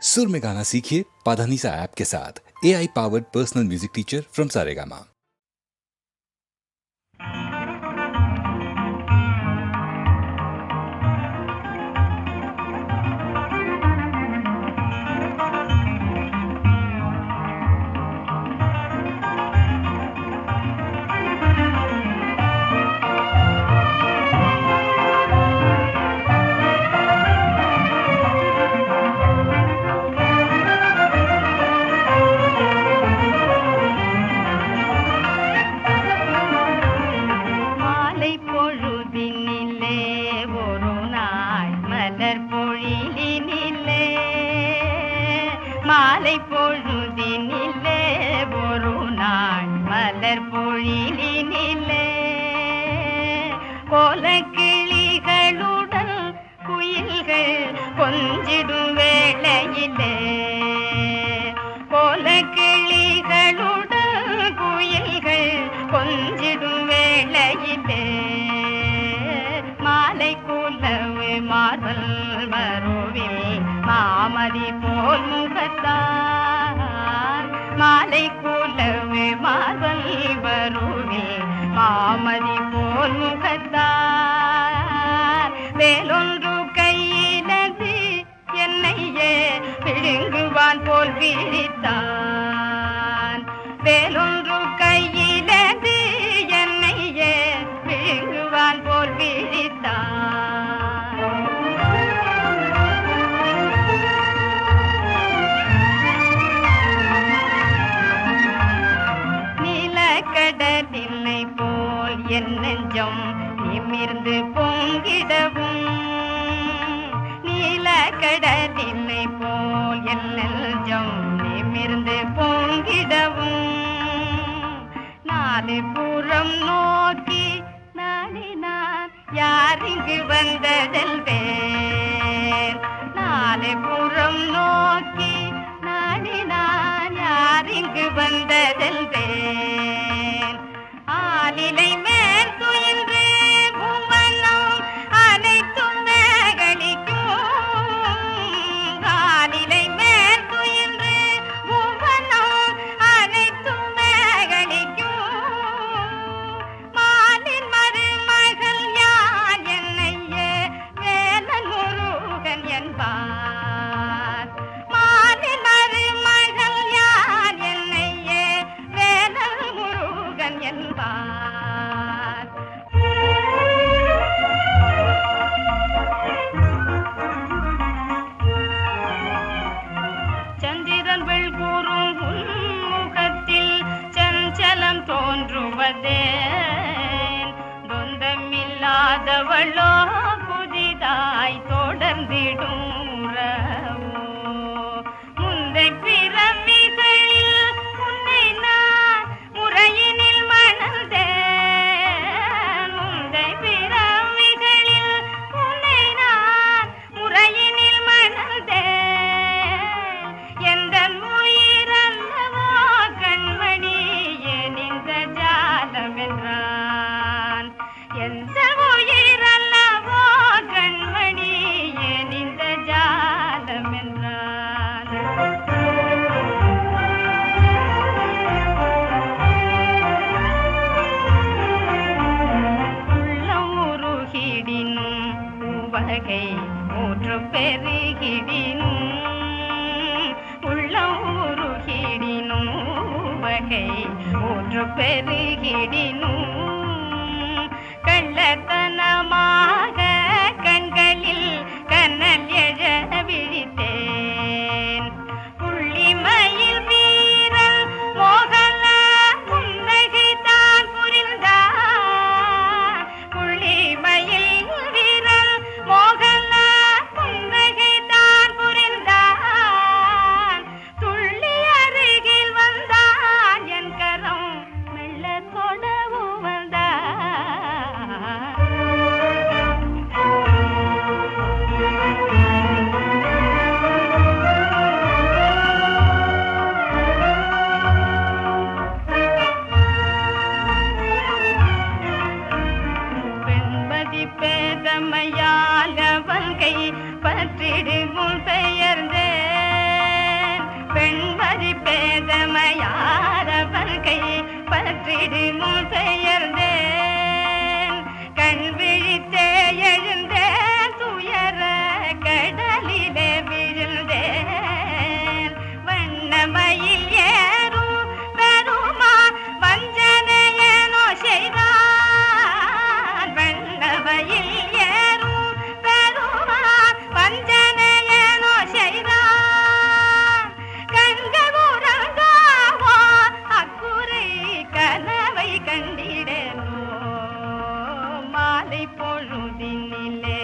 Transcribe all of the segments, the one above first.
सुर में गाना सीखिए पाधानीसा ऐप के साथ। AI powered personal music teacher from Saregama. மாலை பொழுதினிலே ஒரு நாள் மலர் பொழிலினிலே கோலக்கிளிகளுடன் குயில்கள் கொஞ்சிடும் வேளையிலே கோலக்கிளிகளுடன் குயில்கள் கொஞ்சிடும் வேளையிலே மாலை குலவு மார்பல் மருவில் மாமதி போல் முகத்தான் மாலை குலவு மார்பல் மருவில் மாமதி போல் முகத்தான் வேலொன்று கையினது என்னையே விழுங்குவான் போல் விழித்தான் வேலொன்று கையினது என்னையே விழுங்குவான் போல் விழித்தான் கடலினை போல் என் நெஞ்சம் நிமிர்ந்து பொங்கிடவும் நீல கடலினை போல் என் நெஞ்சம் நிமிர்ந்து பொங்கிடவும் நாலு புறம் நோக்கி நாடினான் யார் இங்கு வந்ததல்வேன் நாலு புறம் நோக்கி நாடினான் யார் இங்கு வந்ததல்வேன் ஆலிலை மேல் துயின்று பூவனம் அனைத்தும் மேகலிக்கும் ஆலிலை மேல் துயின்று பூவனம் அனைத்தும் மேகலிக்கும் மாலின் மருமகள் யார் என்னையே வேலன் முருகன் என்பார் மாலின் மருமகள் யார் என்னையே வேலன் முருகன் என்பார் சந்திரன் வெள்கூறும் முகத்தில் சஞ்சலம் தோன்றுவதேன் தொந்தமில்லாதவளோ புதிதாய் தொடர்ந்திடும் உறவோ முந்தை பிறவிகளில் உன்னை நான் முறையினில் மணந்தேன் முந்தை பிறவிகளில் உன்னை நான் முறையினில் மணந்தேன் எந்த உயிரல்லவோ கண்மணியே நின்ற ஜாலம் என்றான் எந்த உயிரல்லவோ கண்மணியே நின்ற ஜாலம் என்றான் உள்ளம் உருகிடினும் உவகை ஊற்று பெருகிடினும் உள்ளம் உருகிடினும் உவகை ஊற்று பெருகிடினும் கள்ளத்தனமாக கண்களில் கண்ணல் எழ விழித்தேன் புள்ளிமயில் வீரல் மோகன புன்னகை தான் புரிந்தான் புள்ளிமயில் வீரல் மோகன புன்னகை தான் புரிந்தான் துள்ளி அருகில் வந்தான் என் கரம் மெல்ல தொடவும் கற்றிடு முன் பெயர்ந்தேன் கண் விழித்தே எழுந்தேன் துயர கடலிலே விழுந்தேன் வண்ணமயில் ஏறும் பெருமா வஞ்சனையனோ செய்தான் வண்ணமயில் ஏறும் பெருமா வஞ்சனையனோ செய்தான் கண்கள் உறங்காவோ அக்குறை கனவை கண்டிடனோ மாலை பொழுதினிலே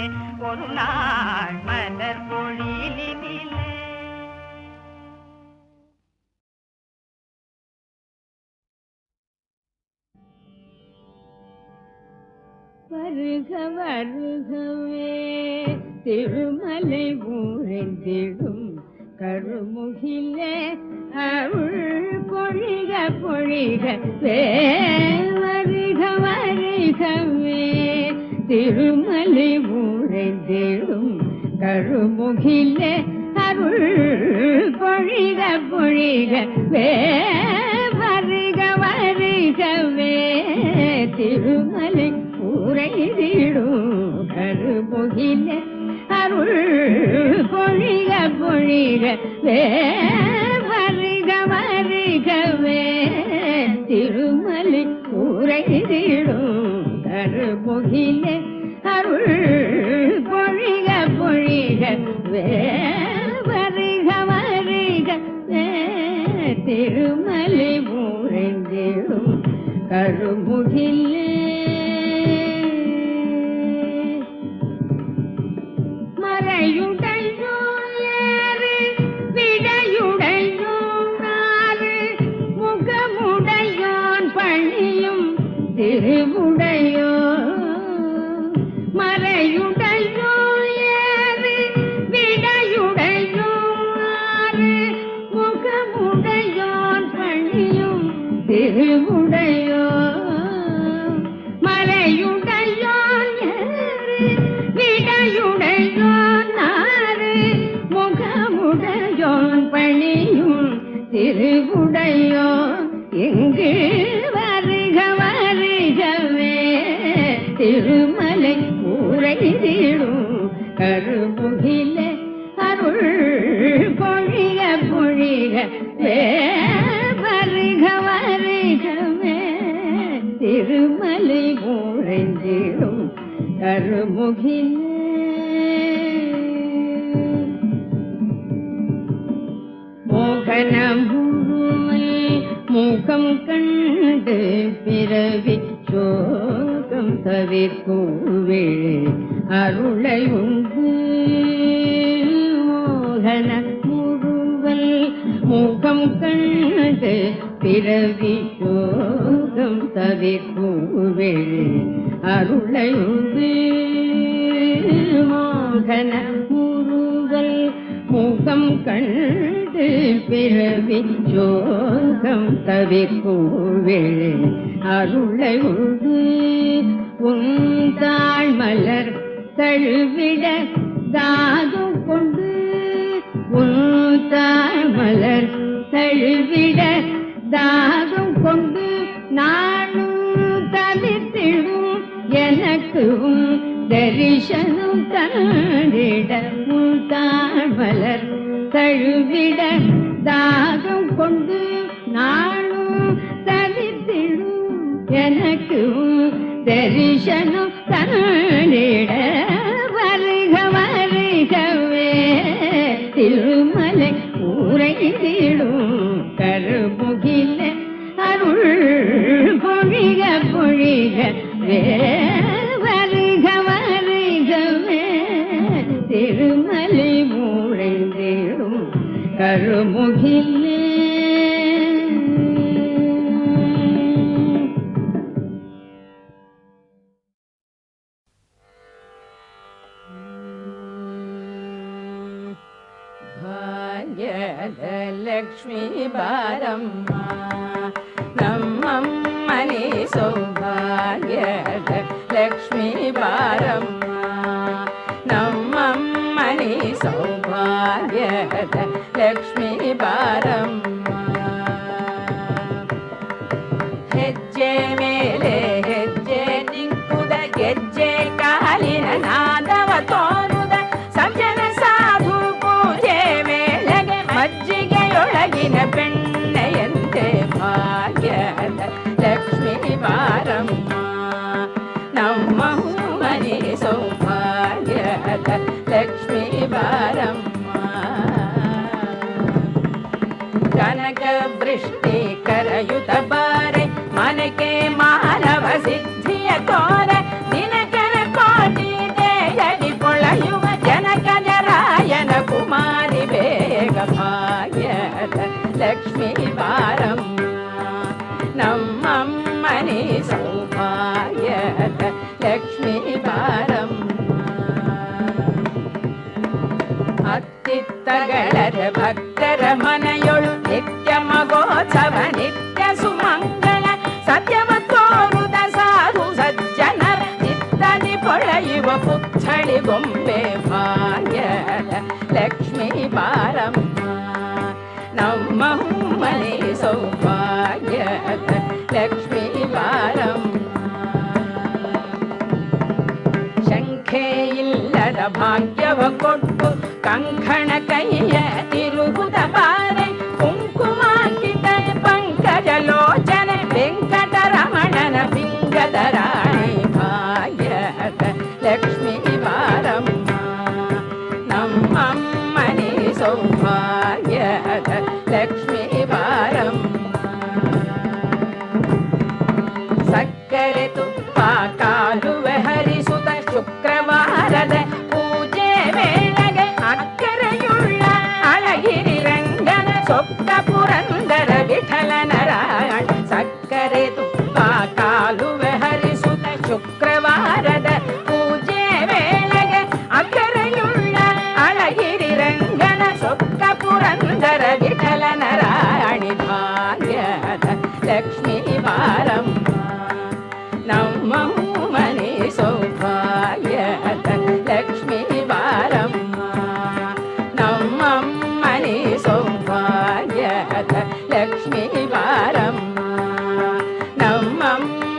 ஒரு நாள் மலர் பொழிலினிலே வருக வருகவே திருமலை ஊரெந்திடும் கருமுகிலே அருள் பொழிக பொழிகவே வருக வருகவே திருமலை ஊரெந்திடும் கருமுகிலே அருள் பொழிக பொழிகவே வருக வருகவே திருமலை உரைதிடும் கருமுகிலே அருள் பொழிக பொழிகவே வருக வருகவே திருமலை உரைதிடும் கருமுகிலே அருள் பொழிக பொழிகவே வருக வருகவே திருமலை உரைதிடும் கருமுகிலே மறையுடையோன் ஏறு விடையுடையோன் நாறு முகமுடையோன் பணியும் திருவுடையோ மறையுடையோன் ஏறு விடையுடையோன் நாறு முகமுடையோன் பணியும் திருவுடையோ மறையுடையோன் ஏறு விடையுடையோன் நாறு முகமுடையோன் பணியும் திருவுடையோ இங்கு வருக வருகவே திருமலை உரைதிடும் கருமுகிலே அருள் பொழிக பொழிகவே வருக வருகவே திருமலை உரைதிடும் கருமுகிலே மோகனமுருமை முகம் கண்டு பிறவி சோகம் தவிர்கூவிழே அருளை உண்டு மோகன முருவல் முகம் கண்டு பிறவி சோகம் தவிர்கூவிழே அருளை உண்டு மோகன முருவல் முகம் கண்டு பிறவி சோகம் தவிர்கூவிழே அருளை உண்டு உன் தாழ் மலர் தழுவிட தாகம் கொண்டு உன் தாழ் மலர் தழுவிட தாகம் கொண்டு நானும் தவிர்த்திடும் எனக்கும் தரிசனம் தந்திட உன் தாழ் மலர் தழுவிட தாகம் கொண்டு நானும் தவிர்த்திடும் எனக்கும் தரிசனம் தந்திட வருக வருகவே திருமலை உரைதிடும் கருமுகிலே அருள் பொழிக பொழிகவே வருக வருகவே திருமலை உரைதிடும் கருமுகிலே ಲಕ್ಷ್ಮೀ ಬಾರಮ್ಮ ನಮ್ಮಮ್ಮನೆ ಸೌಭಾಗ್ಯದ ಲಕ್ಷ್ಮೀ ಬಾರಮ್ಮ ನಮ್ಮಮ್ಮನೆ ಸೌಭಾಗ್ಯದ ಲಕ್ಷ್ಮೀ ಬಾರಮ್ಮ ಹೆಜ್ಜೆ ಮಜ್ಜಿಗೆಯೊಳಗಿನ ಬೆಣ್ಣೆಯಂತೆ ಭಾಗ್ಯದ ಲಕ್ಷ್ಮೀ ಬಾರಮ್ಮ ನಮ್ಮ ಮನೆ ಸೌಭಾಗ್ಯದ ಲಕ್ಷ್ಮೀ ಬಾರಮ್ಮ ಕನಕ ವೃಷ್ಟಿ ಕರಯುತ ಬಾರೆ ಮನಕೆ ಮಾನವ ಸಿದ್ಧಿಯ ತೋರ ದಿನಕರ ಕೋಟಿ ದೇಯದಿ ಕೊಳೆಯುವ ಜನಕ ಜರಾಯನ ಕುಮಾರಿ ಬೇಗ ಭಾಗ್ಯದ ಲಕ್ಷ್ಮೀ ಬಾರಮ್ಮ ನಮ್ಮಮ್ಮನಿ ಸೌಭಾಗ್ಯದ ಲಕ್ಷ್ಮೀ ಬಾರಮ್ಮ ಅತ್ತಿತ್ತಗಳರ ಭಕ್ತರ ಮನೆಯೊಳು ನಿತ್ಯ ಮಗೋತ್ಸವ ನಿತ್ಯ ಸುಮಂಗಳ ಸತ್ಯವ ತೋರುದ ಸಾಧು ಸಜ್ಜನರ ಚಿತ್ತದಿ ಪೊಳೆಯುವ ಪುತ್ಥಳಿ ಗೊಂಬೆ ಭಾಗ್ಯದ ಲಕ್ಷ್ಮೀ ಬಾರಮ್ಮ ನಮ್ಮ ಮನೆ ಸೌಭಾಗ್ಯದ ಲಕ್ಷ್ಮೀ ಬಾರಮ್ಮ ಶಂಖೆ ಇಲ್ಲದ ಭಾಗ್ಯವ ಕೊಟ್ಟು ಕಂಕಣ ಕೈಯ ತಿರುಗುದ ಬಾರೆ ಕುಂಕುಮಾಂಕಿತ ಪಂಕಜ ಲೋಚನೆ ವೆಂಕಟರಮಣನ ಪಿಂಗದ ರಾಣಿ ಭಾಗ್ಯದ ಲಕ್ಷ್ಮೀ ಬಾರಮ್ಮ ನಮ್ಮಮ್ಮನೆ ಸೌಭಾಗ್ಯದ ಲಕ್ಷ್ಮೀ ಬಾರಮ್ಮ ಸಕ್ಕರೆ ತುಪ್ಪ ಕಾಲುವೆ ಹರಿಸುತ್ತ ಶುಕ್ರವಾರದ ಪೂಜೆ ವೇಳೆಗೆ ಅಕ್ಕರೆಯುಳ್ಳ ಅಳಗಿರಿ ರಂಗನ ಸೊಕ್ಕ ಪುರಂದರ ವಿಠಲ ನಾರಾಯಣ ಸಕ್ಕರೆ ತುಪ್ಪ ಕಾಲುವೆ ಹರಿಸುತ್ತ ಶುಕ್ರವಾರದ ಪೂಜೆ ವೇಳೆಗೆ ಅಕ್ಕರೆಯುಳ್ಳ ಅಳಗಿರಿ ರಂಗನ ಸೊಕ್ಕ ಪುರಂದರ ವಿಠಲ ನಾರಾಯಣಿ ಭಾಗ್ಯದ ಲಕ್ಷ್ಮೀ ಬಾರಮ್ಮ ನಮ್ಮ ಮನೆ ಸೌಭಾಗ್ಯದ ಲಕ್ಷ್ಮೀ ಬಾರಮ್ಮ ನಮ್ಮ ಮನೆ ಸೌಭಾಗ್ಯದ ಲಕ್ಷ್ಮೀ ಬಾರಮ್ಮ ನಮ್ಮ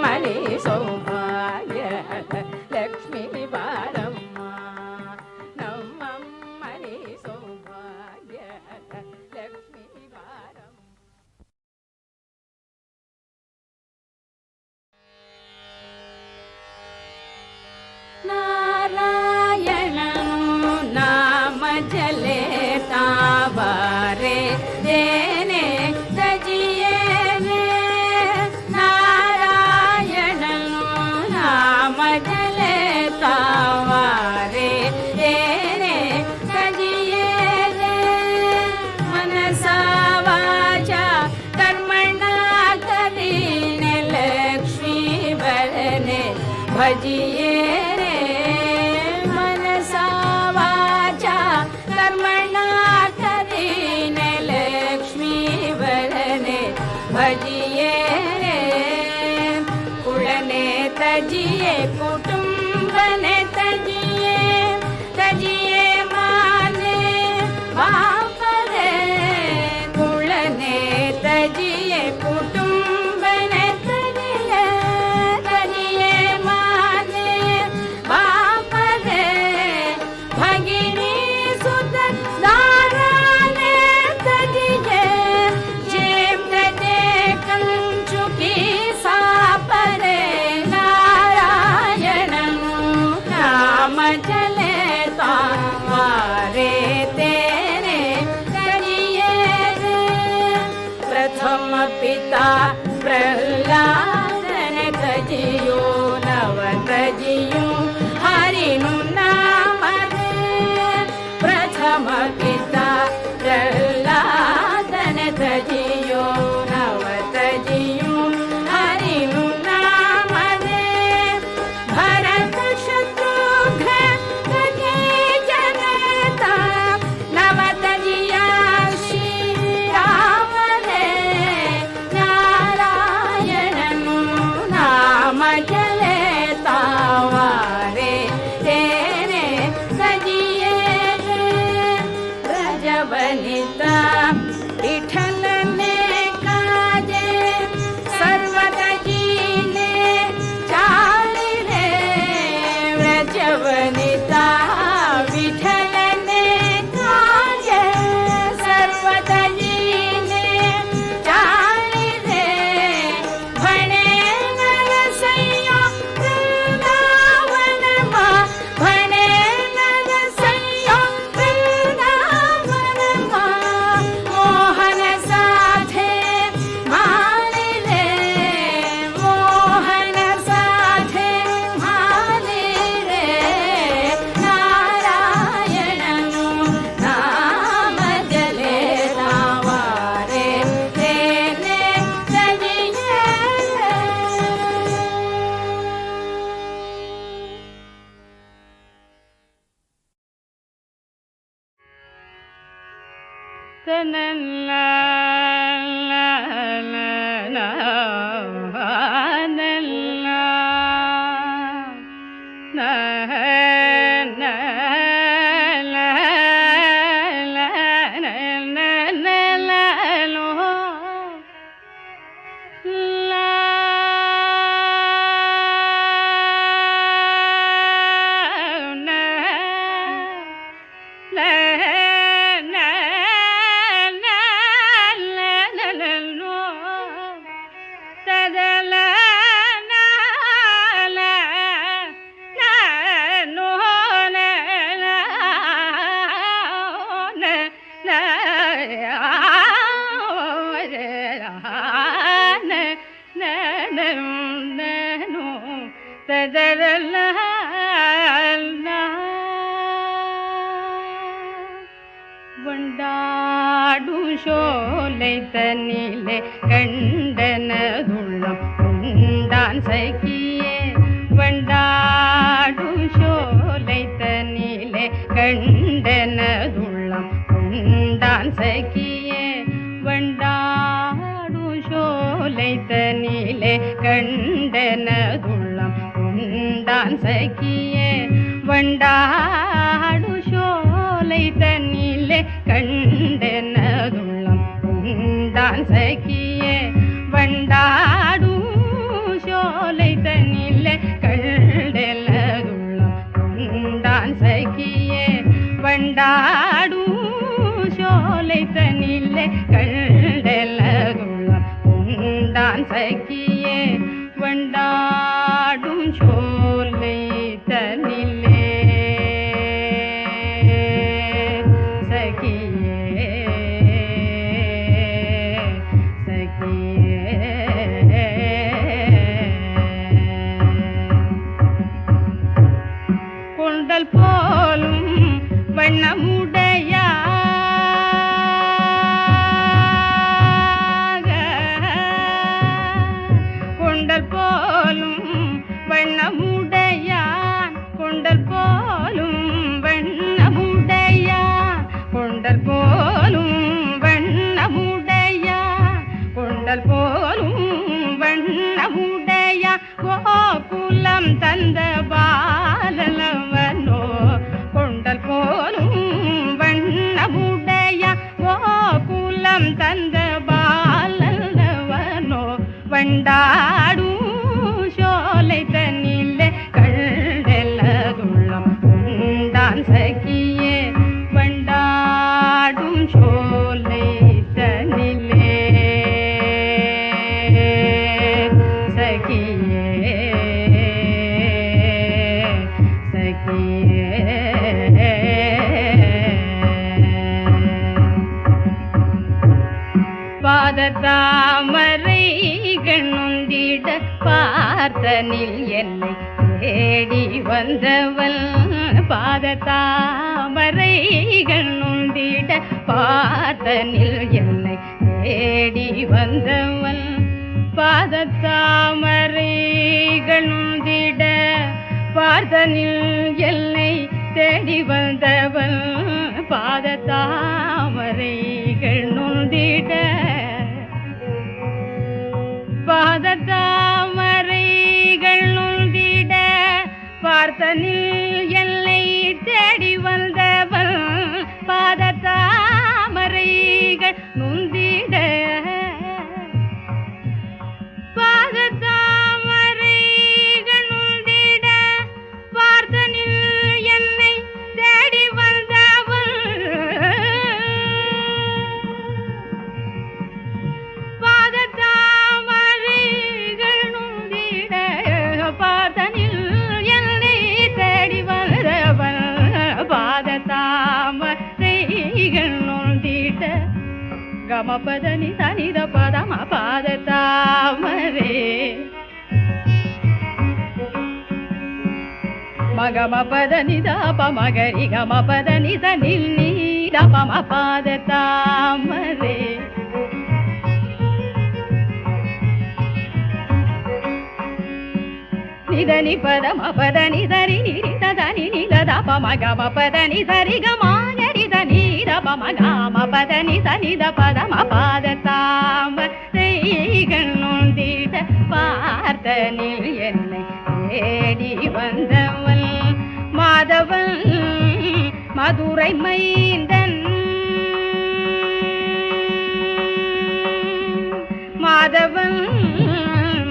ಮನೆ ಸೌಭಾಗ್ಯದ ಲಕ್ಷ್ಮೀ ಬಾರಮ್ಮ ನಮ್ಮ ಮನೆ ಸೌಭಾಗ್ಯದ ಲಕ್ಷ್ಮೀ ಬಾರಮ್ಮ ನಾರಾಯಣನು ನಾಮ ಜಲೆ ತಾವರೆ ದೇನೆ ತಜಿಯೇನೆ ನಾರಾಯಣನು ನಾಮ ಜಲೆ ತಾವರೆ ದೇನೆ ತಜಿಯೇನೆ ಮನಸ ವಾಚ ಕರ್ಮಣ ಕದೀನೆ ಲಕ್ಷ್ಮೀ ಬರನೆ ಭಜಿಯೇ तजिए कुटुंबने तजिए तजिए माने बापरे कुळने तजिए कुटुंबने तजिए तजिए माने बापरे भगिनी सुत दाराने तजिए जेम तजे कंचुकी सापरे चले तारे तेरे करिए प्रथम पिता प्रहलाद ने तजियो नव तजियो हरिनु नाम प्रथम पिता प्रहलाद ने तजियो नव तजियो हरिनु नाम भरत वनिता विठल ने काजे सर्वदजी ने चाली रे व्रज वनिता विठल ने काजे सर्वद வண்டாடும் சோலை தன்னிலே கண்டனதுள்ளம் உண்டான் சகியே வண்டாடும் சோலை தன்னிலே கண்டனதுள்ளம் உண்டான் சகியே வண்டாடும் சோலை தன்னிலே கண்டனதுள்ளம் உண்டான் சகியே வண்டாடு சோலை தன்னிலே கண்டனதுள்ளம் உண்டான் சகியே வண்டாடு சோலை தன்னிலே கண்டனதுள்ளம் உண்டான் சகியே வண்டாடு சோலை தன்னிலே கண்டனதுள்ளம் உண்டான் சகியே வண்டாடும் சோலை தன்னிலே சகியே சகியே கொண்டல் போலும் வண்ணமுடையா கொண்டல் போலும் வண்ணமுடையான் கொண்டல் போலும் வண்ணமுடையான் கொண்டல் போலும் வண்ணமுடையான் கொண்டல் போலும் வண்ணமுடையான் கோகுலம் தந்த பாலவனோ கொண்டல் போலும் வண்ணமுடையான் கோகுலம் தந்த பாலவனோ வண்டாடும் சோலை தன்னிலே கண்டனதுள்ளம் உண்டான் சகியே வண்டாடும் சோலை தன்னிலே சகியே சகியே பாதத்தாமரைகள் நொந்திட பார்த்தனில் என்னை தேடி வந்தவள் பாதத்தாமரைகள் நொந்திட பார்த்தனில் என்னை தேடி வந்தவள் பாதத்தாமரைகள் நொந்திட பார்த்தனில் என்னை தேடி வந்தவள் பாதத்தாமரைகள் நொந்திட பாதத்தாமரைகள் நொந்திட பார்த்தனில் என்னை தேடி வந்தவள் பாதத்தாமரைகள் நொந்திட பாதத்தாமரைகள் நொந்திட பார்த்தனில் என்னை தேடி வந்தவள் பாதத்தாமரைகள் நொந்திட பார்த்தனில் என்னை தேடி வந்தவள் பாதத்தாமரைகள் நொந்திட கமபதனி தனித பதம பாதத்தாமரே மகம பதனி தாப மகரி கம பதனி தனில் நீ தபம பாதத்தாமரே நிதனி பதம பதனி தரி நிரி ததனி நில தப மகம பதனி தரி கமாகரி தனி நித பம காம பத நித நித பதம பாத தாமரைகள் நொந்திட பார்த்தனில் என்னை தேடி வந்தவள் மாதவன் மதுரை மைந்தன் மாதவன்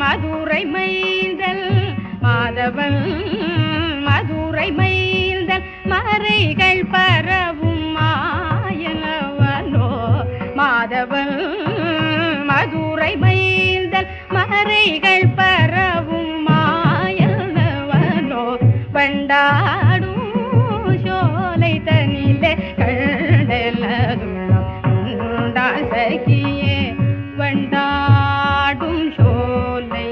மதுரை மைந்தல் மாதவன் மதுரை மைந்தல் மறைகள் பரவும் மாயனவனோ மாதவன் மதுரை மைந்தல் மறைகள் பரவும் மாயனவனோ வண்டாடும் சோலை தனிலே கண்டலதுள்ளம் உண்டால் சகியே வண்டாடும் சோலை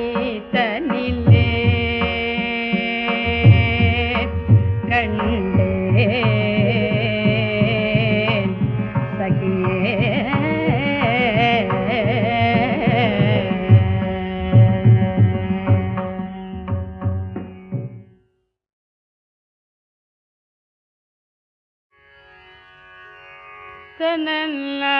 தனிலே கண்டேன் சகியே தனல்லா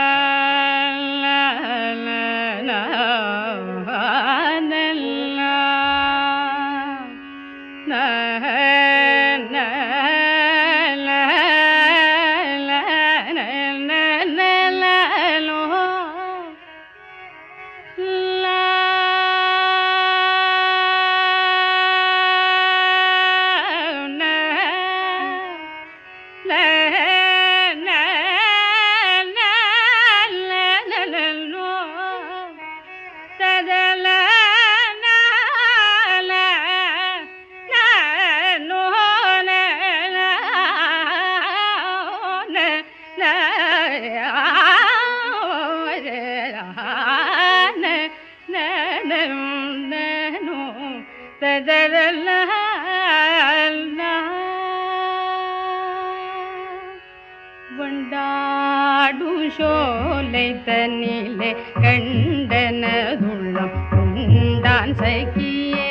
வண்டாடும் சோலை தனிலே கண்டனதுள்ளம் உண்டான் சகியே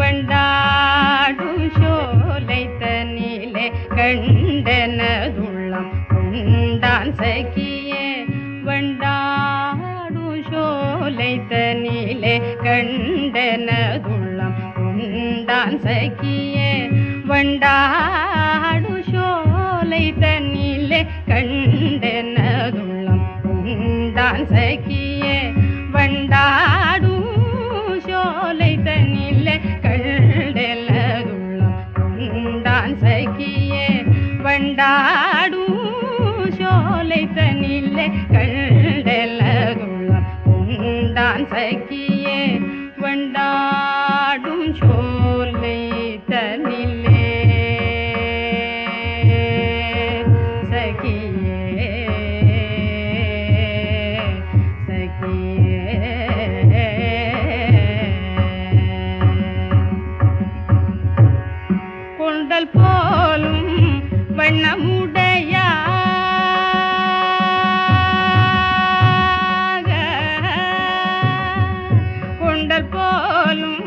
வண்டாடும் சோலை தனிலே கண்டனதுள்ளம் உண்டான் சகியே வண்டாடும் சோலை தனிலே கண்டனதுள்ளம் உண்டான் சகியே வண்டாடு சோலை தனிலே கண்டனதுள்ளம் உண்டான் சகியே வண்டாடு சோலை தனிலே கண்டனதுள்ளம் உண்டான் சகியே வண்டாடு சோலை தனிலே கண்டனதுள்ளம் உண்டான் சகியே வண்டாடும் சோலை தனிலே சகியே சகியே கொண்டல் போலும் வண்ணமுடையா கொண்டல் போலும்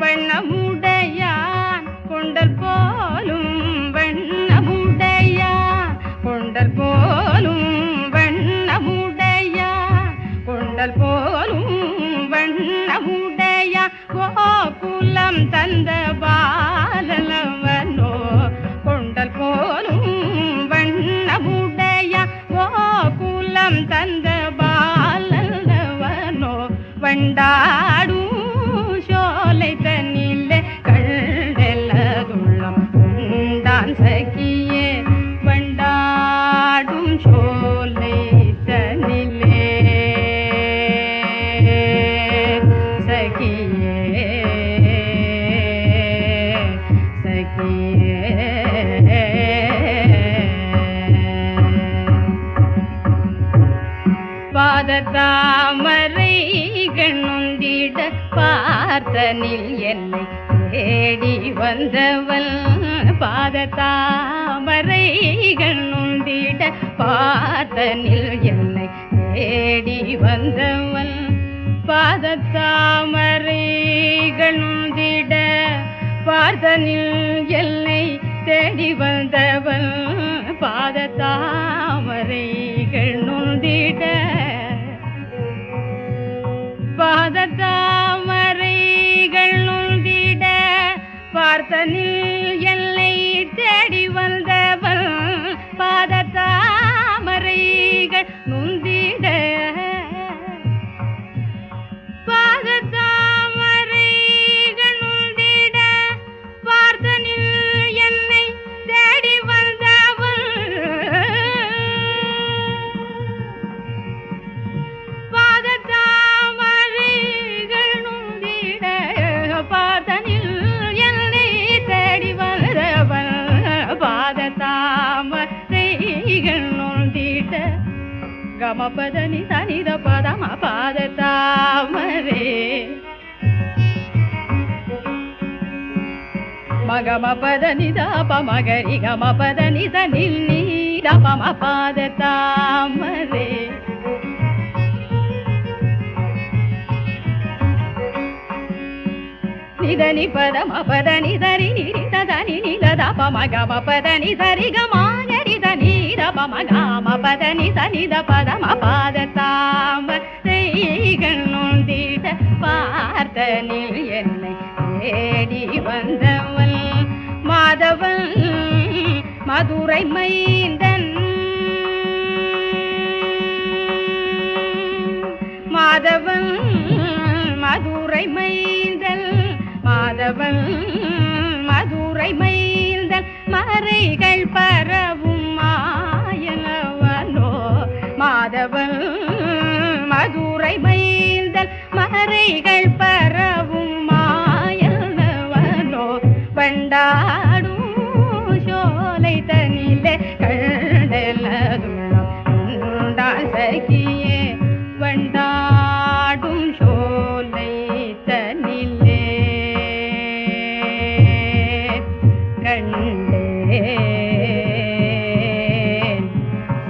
வண்ணமுடையான் கொண்டல் போலும் வண்ணமுடையான் கொண்டல் போலும் வண்ணமுடையான் கொண்டல் போலும் வண்ணமுடையான் கோகுலம் தந்த பாலனவனோ கொண்டல் போலும் வண்ணமுடையான் கோகுலம் தந்த பாலனவனோ வண்டாடும் சோலை தனிலே கண்டலதுள்ளம் உண்டான் சகியே வண்டாடும் சோலை தனிலே சகியே சகியே பாதத்தாமரை கண்ணுந்திட பார்த்தனில் என்னை தேடி வந்தவள் பாதத்தாமரை கண்ணுந்திட பார்த்தனில் என்னை தேடி வந்தவள் பாதத்தாமரை கண்ணுந்திட பார்த்தனில் என்னை தேடி வந்தவள் பாதத்தாமரை பதனி சனித பதம பாத தாமரே மகம பதனி தாப மகரி கம பதனி சனில் நீதபம பாத தாமரே நிதனி பதம பதனி சரி நிரித தனி நிதப மகம பதனி சரி கமாகரி தனி தபம காம பதனி சனித பதம பாத தாமரைகள் நொந்திட பார்த்தனில் என்னை தேடி வந்தவன் மாதவன் மதுரை மைந்தன் மாதவன் மதுரை மைந்தன் மாதவன் மதுரை மைந்தன் மறைகள் பரவும் மாயனவனோ மாதவன் மதுரை மைந்தன் மறைகள் பரவும் மாயனவனோ பண்டாடும் சோலை தனிலே கண்டலதுள்ளம் உண்டான் சகியே வண்டாடும் சோலை தனிலே கண்டேன்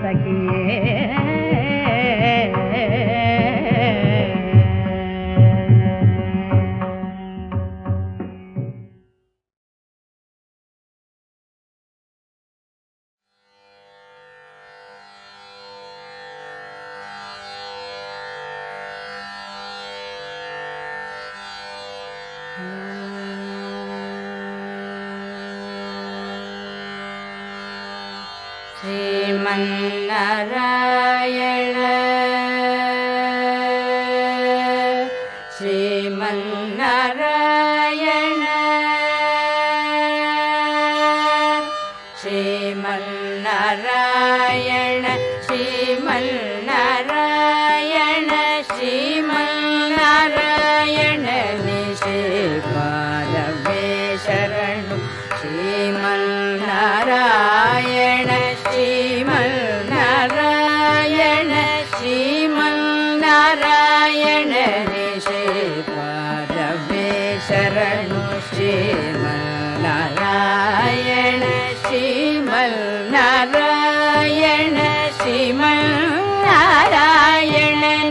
சகியே श्रीमन्नारायण श्रीमन्नारायण श्रीमन्नारायण श्रीमन्नारायण श्रीमन्नारायण निश्रीपादवे शरणु श्रीमन्नारायण श्रीमन्नारायण श्रीमन्नारायण निश्रीपादवे शरणु श्रीमन्नारायण श्रीमन्नारायण श्रीमन्नारायण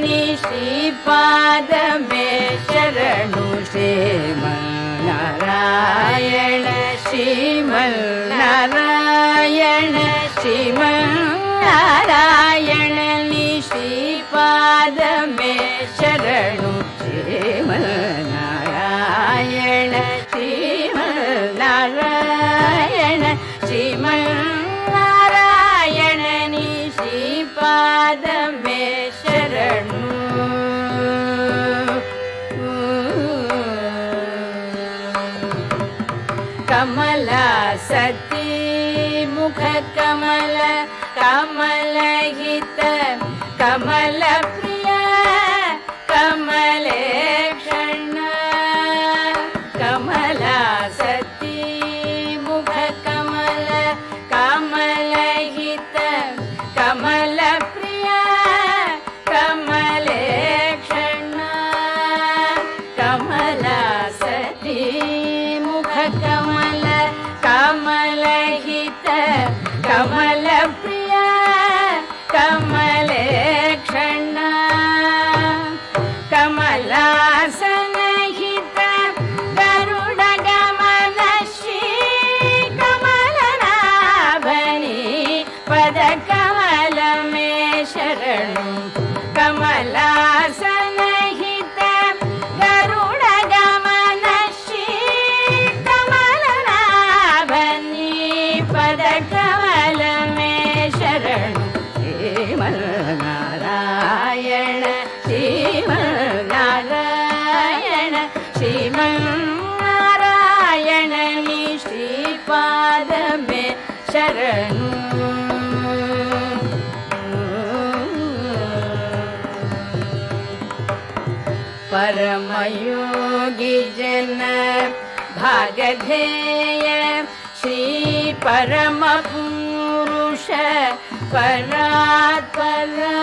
निश्रीपादवे शरणु श्रीमन्नारायण श्रीमन्नारायण श्रीमन्नारायण निश्रीपादवे शरणु श्रीमन्नारायण श्रीमन्नारायण श्रीमन्नारायण निश्रीपादवे शरणु कमला सती मुख कमल कमलहित कमल प्रिय कमलेक्षण कमला सती मुख कमल कमलहित कमल प्रिय कमलेक्षण कमला सती मुख कमल कमलहित कमल प्रिय कमलेक्षण कमलासनहित गरुड गमन श्री कमलनाभनि पद कमल में शरणु कमलासनहित गरुड गमन श्री कमलनाभनि पद कमल में शरणु श्रीमन्नारायण श्रीमन्नारायण श्रीमन्नारायण निश्रीपादवे शरणु परमयोगी जन भागधेय श्री परम पुरुष परात्परा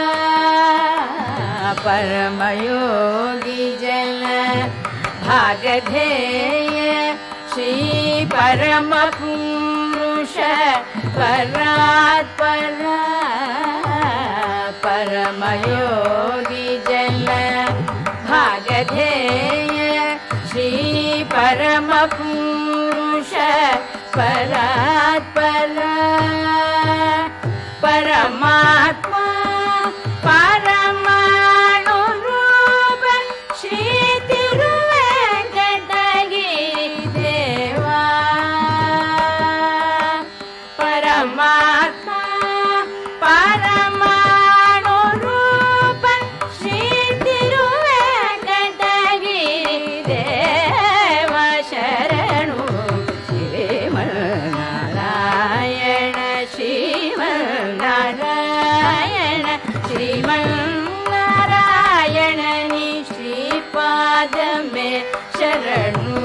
परमयोगी जन भागधेय श्री परम पुरुष परात्परा परमयोगी जन भागधेय श्री परम पुरुष परात्परा परमात्मा परमाणु रूप श्री तिरुवेंकटगिरि देवा परमात्मा परमाणु रूप श्री तिरुवेंकटगिरि देवा शरणु श्रीमन्नारायण श्रीमन्नारायण श्रीमन्नारायण नि श्रीपाद में शरणु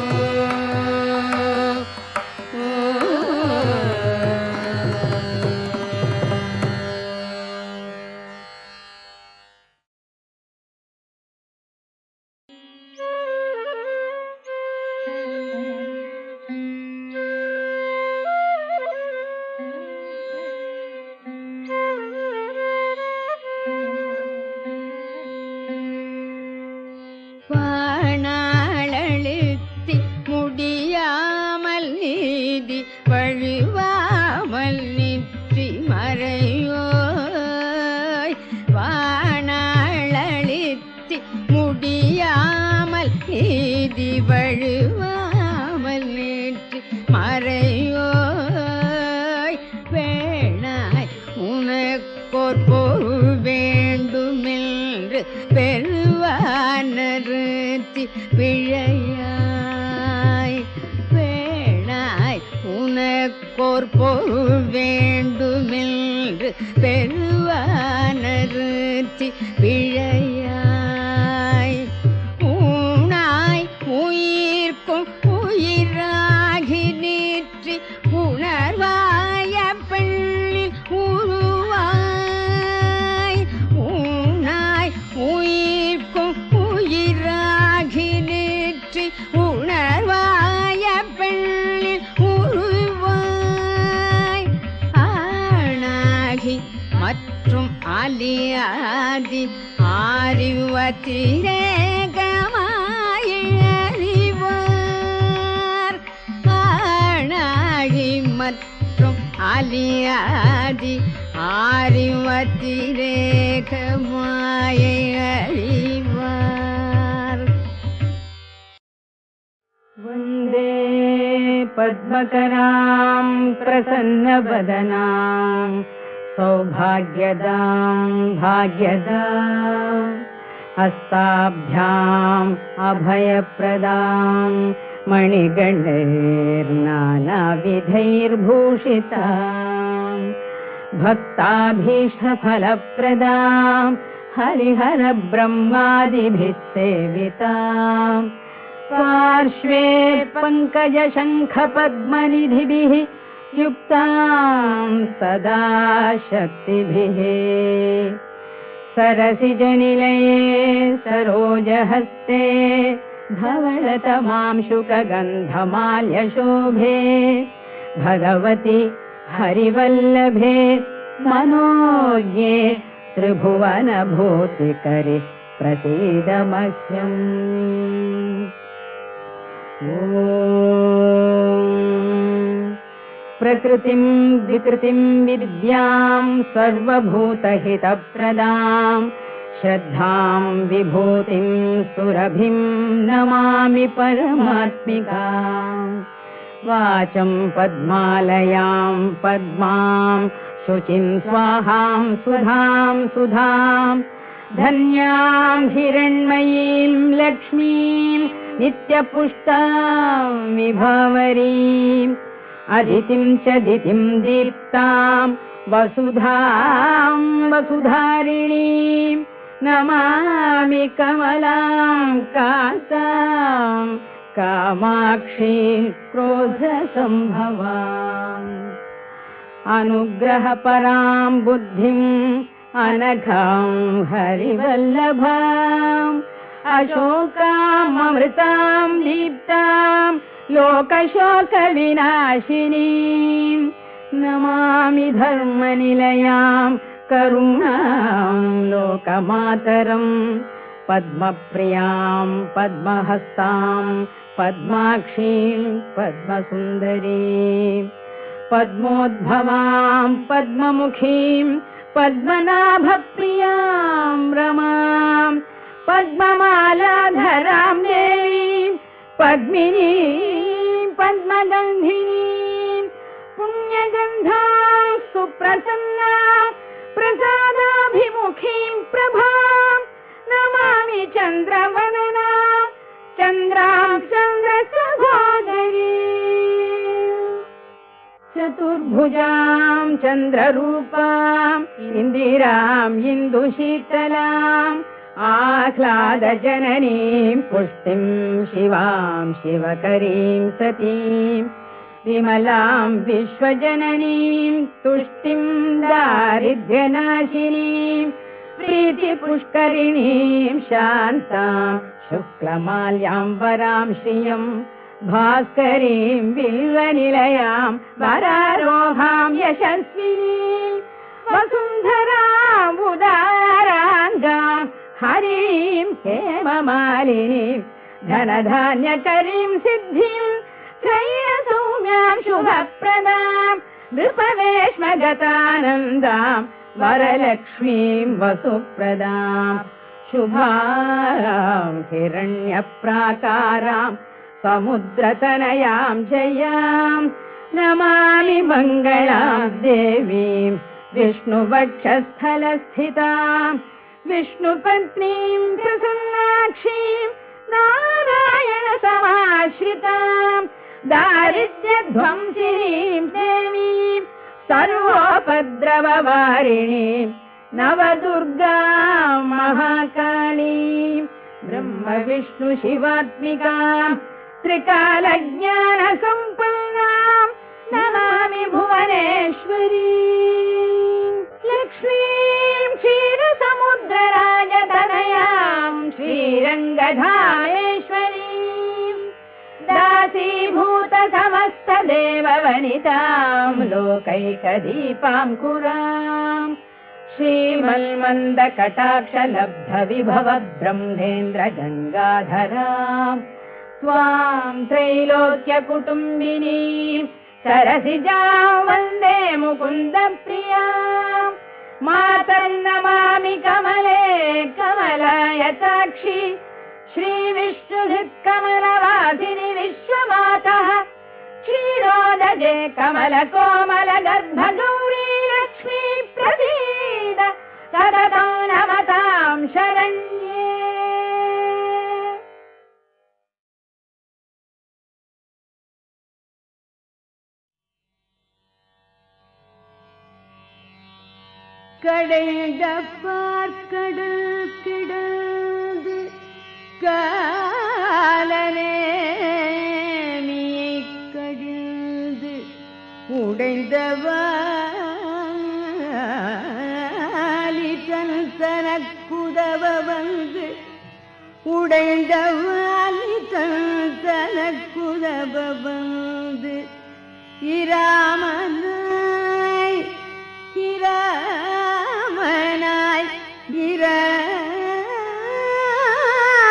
வாணாளழுத்தி முடியாமல் நீதி வழுவாமல் நிற்றி மறையோய் வாணாளழுத்தி முடியாமல் நீதி வழுவாமல் நிற்றி மறையோய் வேணாய் உனக்கோர் பொருள் வேண்டுமென்று பெருவானருத்தி பிழையாய் வேணாய் உனக்கோர் பொருள் வேண்டுமென்று பெருவானருத்தி பிழையாய் ஊனாய் உயிர்க்கும் உயிராகி நிற்றி உணர்வாய பெண்ணில் உருவாய் ஊனாய் உயிர்க்கும் உயிராகி நிற்றி உணர்வாய பெண்ணில் உருவாய் ஆணாகி மற்றும் அலியாதி ஆரிவத்திரேகமாய் அறிவார் ஆணாகி மற்றும் அலியாதி ஆரிவத்திரேகமாய் அறிவார் वन्दे पद्मकरां प्रसन्नवदनां सौभाग्यदां भाग्यदां हस्ताभ्याम् अभयप्रदां मणिगणैर्नानाविधैर्भूषितां भक्ताभीष्टफलप्रदां हरिहरब्रह्मादिभिः सेवितां पार्श्वे पङ्कजशङ्खपद्मनिधिभिः युक्तां सदा शक्तिभिः सरसिजनिलये सरोजहस्ते धवलतमांशुकगन्धमाल्यशोभे भगवति हरिवल्लभे मनोज्ञे त्रिभुवनभूतिकरि प्रसीद मह्यम् प्रकृतिं विकृतिं विद्यां सर्वभूतहितप्रदां श्रद्धां विभूतिं सुरभिं नमामि परमात्मिकां वाचं पद्मालयां पद्मां शुचिं स्वाहां सुधां सुधां धन्यां हिरण्मयीं लक्ष्मीं नित्यपुष्टां विभवरीम् अदितिं च दितिं दीप्तां वसुधां वसुधारिणीं नमामि कमलां कान्तां कामाक्षी क्रोधसम्भवाम् अनुग्रहपरां बुद्धिम् अनघां हरिवल्लभाम् अशोकाम् अमृतां दीप्तां लोकशोकविनाशिनीम् नमामि धर्मनिलयां करुणां लोकमातरम् पद्मप्रियां पद्महस्तां पद्माक्षीं पद्मसुन्दरीं पद्मोद्भवां पद्ममुखीं पद्मनाभप्रियां रमां पद्ममालाधरां देवीं पद्मिनीं पद्मगन्धिनीं पुण्यगन्धां सुप्रसन्नां प्रसादाभिमुखीं प्रभां नमामि चन्द्रवदनां चन्द्रां चन्द्रसहोदरीं चतुर्भुजां चन्द्ररूपां इन्दिरां इन्दुशीतलाम् आह्लादजननीं पुष्टिं शिवां शिवकरीं सतीं विमलां विश्वजननीं तुष्टिं दारिद्र्यनाशिनीं प्रीतिपुष्करिणीं शान्तां शुक्लमाल्यां वरां श्रियं भास्करीं बिल्वनिलयां वरारोहां यशस्विनीं वसुन्धराम् उदाराङ्गां हरीं हेममालिनीं धनधान्यकरीं सिद्धिं त्रय्यसौम्यां शुभप्रदां नृपवेश्मगतानन्दां वरलक्ष्मीं वसुप्रदां शुभां हिरण्यप्राकारां समुद्रतनयां जयां नमामि मङ्गलां देवीं विष्णुवक्षस्थलस्थितां विष्णुपत्नीं प्रसन्नाक्षीं नारायणसमाश्रितां दारिद्र्यध्वंसिनीं देवीं सर्वोपद्रववारिणीं नवदुर्गां महाकालीं ब्रह्मविष्णुशिवात्मिकां त्रिकालज्ञानसम्पन्नां नमामि भुवनेश्वरीं लक्ष्मीं क्षीरसमुद्रराजतनयां श्रीरङ्गधामेश्वरीं दासीभूतसमस्तदेववनितां लोकैकदीपाङ्कुरां श्रीमन्मन्दकटाक्षलब्धविभवब्रह्मेन्द्रगङ्गाधरां स्वां त्रैलोक्यकुटुम्बिनीं सरसिजां वन्दे मुकुन्दप्रियां मातर्नमामि कमले कमलायताक्षी श्रीविष्णुधृत्कमलवासिनि विश्वमातः क्षीरोदजे कमलकोमलगर्भगौरी लक्ष्मी प्रसीद सततं नमतां शरण्ये கடைந்த பார்க்கடல் கிடந்து காலனேமியை கடிந்து உடைந்தவாலி தனக்குதவ வந்து உடைந்தவாலி தனக்குதவ வந்து இராமனாய் இராமனாய்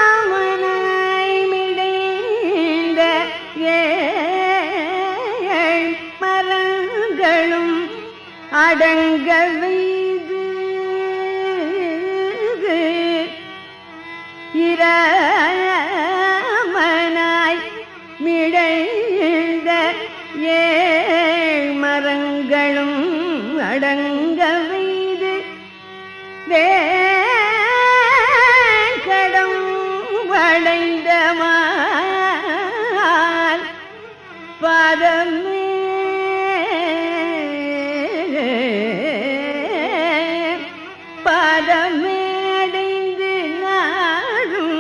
இராமனாய் மிடைந்த ஏழ் மரங்களும் அடங்க வைது இராமனாய் மிடைந்த ஏழ் மரங்களும் அடங்க வைது வேங்கடம் வளைந்த மால் பாதமே பாதமேடைந்து நாடும்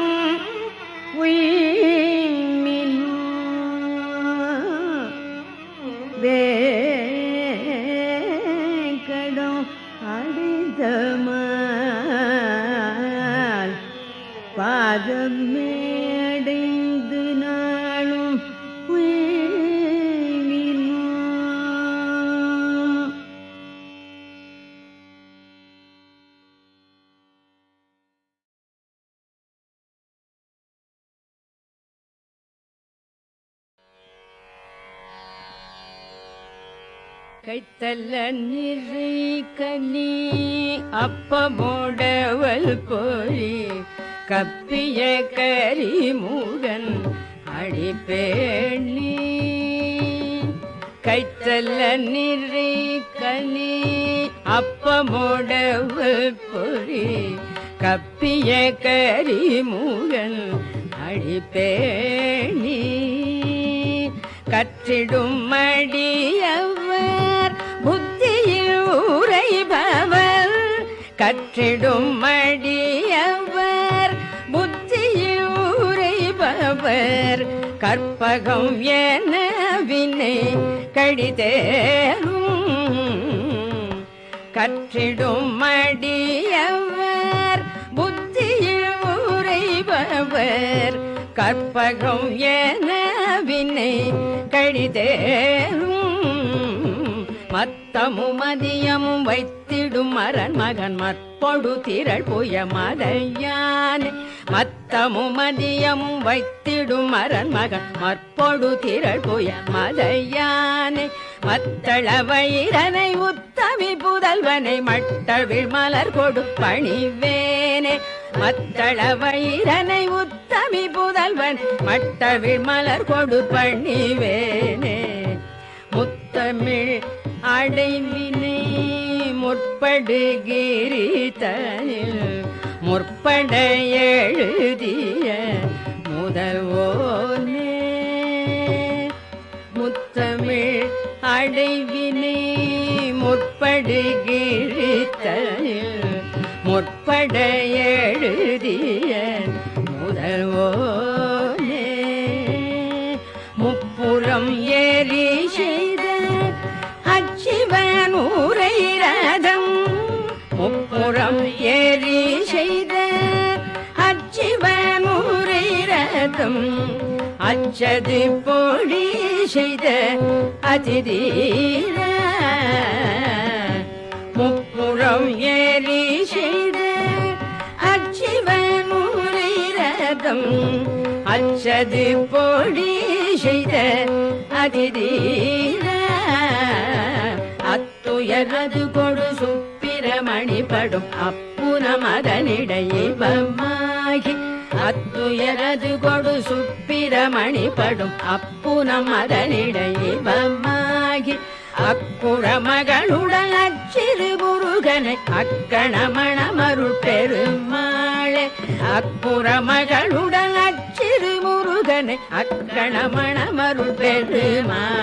பாதமேடைந்து நாளும் வேண்டினோம். கைத்தல்ல நிறை கனி அப்பமோடவல் போய் கப்பிய கரிமுகன் அடிப்பேணி. கைத்தல்ல நிறை கனி அப்பமோடவல் போய் கப்பிய கரிமுகன் அடிப்பேணி. கற்றிடும் மடியவர் புத்தியில் உரைபவர். கற்றிடும் மடியவர் புத்தியில் உரைபவர். கற்பகம் என வினை கடிதேரும். கற்றிடும் மடியவர் புத்தியில் உரைபவர். கற்பகம் என வினை கடிதேரும். மத்தமும் மதியமும் வைத்திடும் மரன் மகன் மற்பொடு திரள் புய மதையான். மத்தமும் மதியமும் வைத்திடும் மரன் மகன் மற்பொடு திரள் புய மதையானை. மத்தள வைரனை உத்தமி புதல்வனை மட்டவிழ் மலர் கொடு பணிவேனே. மத்தள வைரனை உத்தமி புதல்வன் மட்டவிழ் மலர் கொடு பணிவேனே. முத்தமிழ் அடைவினை முற்படுகிரிதனில் முற்பட எழுதிய முதல்வோனே. முத்தமிழ் அடைவினை முற்படுகிரிதனில் முற்பட எழுதிய முதல்வோனே. முப்புறம் ஏறி செய்த அச்சிவன் உரை ரதம். முப்புறம் ஏறி செய்த அச்சிவன் உரை ரதம். அச்சது பொடி செய்த அதிதீர. முப்புறம் ஏறி செய்த அச்சிவன் உரை ரதம். அச்சது பொடி செய்த அதிதீர. அத்துயரது கொடு சுப்பிரமணி படும் அப்புன மதனிடையே பம்மாகி. அத்துயரது கொடு சுப்பிரமணி படும் அப்புன மதனிடையே பம்மாகி. அக்குற மகளுடன் அச்சிறு முருகனை அக்கணமணமருள் பெருமாளே. அக்குற மகளுடன் அச்சிறு முருகனை அக்கணமணமருள் பெருமாளே.